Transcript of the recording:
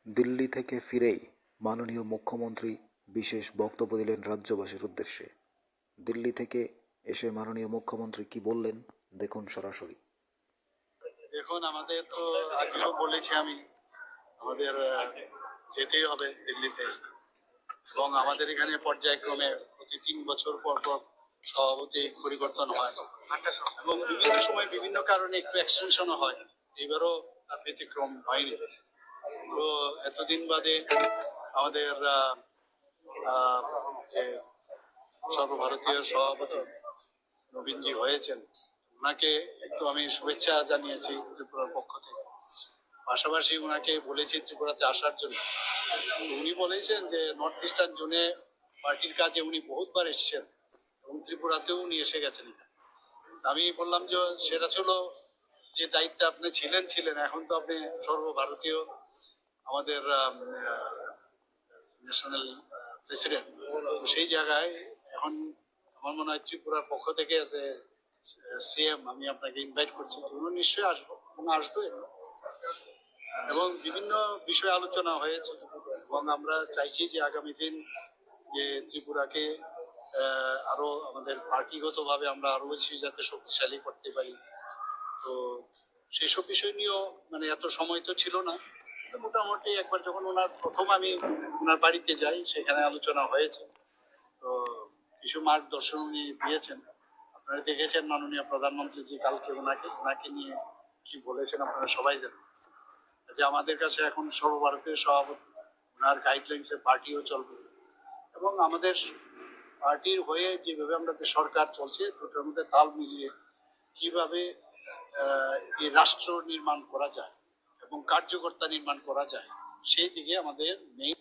দিল্লি থেকে ফিরেই মাননীয় মুখ্যমন্ত্রী বিশেষ বক্তব্য দিলেন রাজ্যবাসীর উদ্দেশ্যে। দিল্লি থেকে এসে মাননীয় মুখ্যমন্ত্রী কি বললেন দেখুন সরাসরি। দেখুন, আমাদের তো আগেও বলেছি আমি, আমাদের যেতেই হবে দিল্লিতে, এবং আমাদের এখানে পর্যায়ক্রমে প্রতি 3 বছর পর পর সভাপতি পরিবর্তন হয় এবং বিভিন্ন সময় বিভিন্ন কারণে একটু এক্সটেনশনও হয়। এবারও তার ব্যতিক্রম হয়নি। তো এতদিন বাদে আমাদের যে সর্বভারতীয় সভাপতি নবীনজি হয়েছেন, ওনাকে একটু আমি শুভেচ্ছা জানিয়েছি ত্রিপুরার পক্ষ থেকে। পাশাপাশি ওনাকে বলেছি ত্রিপুরাতে আসার জন্য। উনি বলেছেন যে নর্থ ইস্টার্ন জোনে পার্টির কাজে উনি বহুতবার এসেছেন এবং ত্রিপুরাতেও উনি এসে গেছেন। আমি বললাম যে সেটা ছিল যে দায়িত্বে আপনি ছিলেন, এখন তো আপনি সর্বভারতীয় আমাদের ন্যাশনাল প্রেসিডেন্ট। সেই জায়গায় এখন আমার মনে হয় ত্রিপুরার পক্ষ থেকে আছে সিএম, আমি আপনাকে ইনভাইট করছি। উনি নিশ্চয়ই আসবো এবং বিভিন্ন বিষয়ে আলোচনা হয়েছে এবং আমরা চাইছি যে আগামী দিন যে ত্রিপুরাকে আরো আমাদের পার্টিগতভাবে আমরা আরো বেশি যাতে শক্তিশালী করতে পারি। তো সেসব বিষয় নিয়েও মানে এত সময় তো ছিল না, মোটামুটি একবার যখন প্রথম আমি ওনার বাড়িতে যাই সেখানে আলোচনা হয়েছে। তো কিছু মার্গদর্শন উনি দিয়েছেন। আপনারা দেখেছেন মাননীয় প্রধানমন্ত্রী যে কালকে ওনাকে নিয়ে কি বলেছেন আপনারা সবাই জানেন, যে আমাদের কাছে এখন সর্বভারতীয় সভাপতি, ওনার গাইডলাইন্সে পার্টিও চলবে এবং আমাদের পার্টির হয়ে যেভাবে আমাদের সরকার চলছে দুটোর মধ্যে তাল মিলিয়ে কিভাবে এই রাষ্ট্র নির্মাণ করা যায় এবং কার্যকর্তা নির্মাণ করা যায় সেই দিকে আমাদের মেইন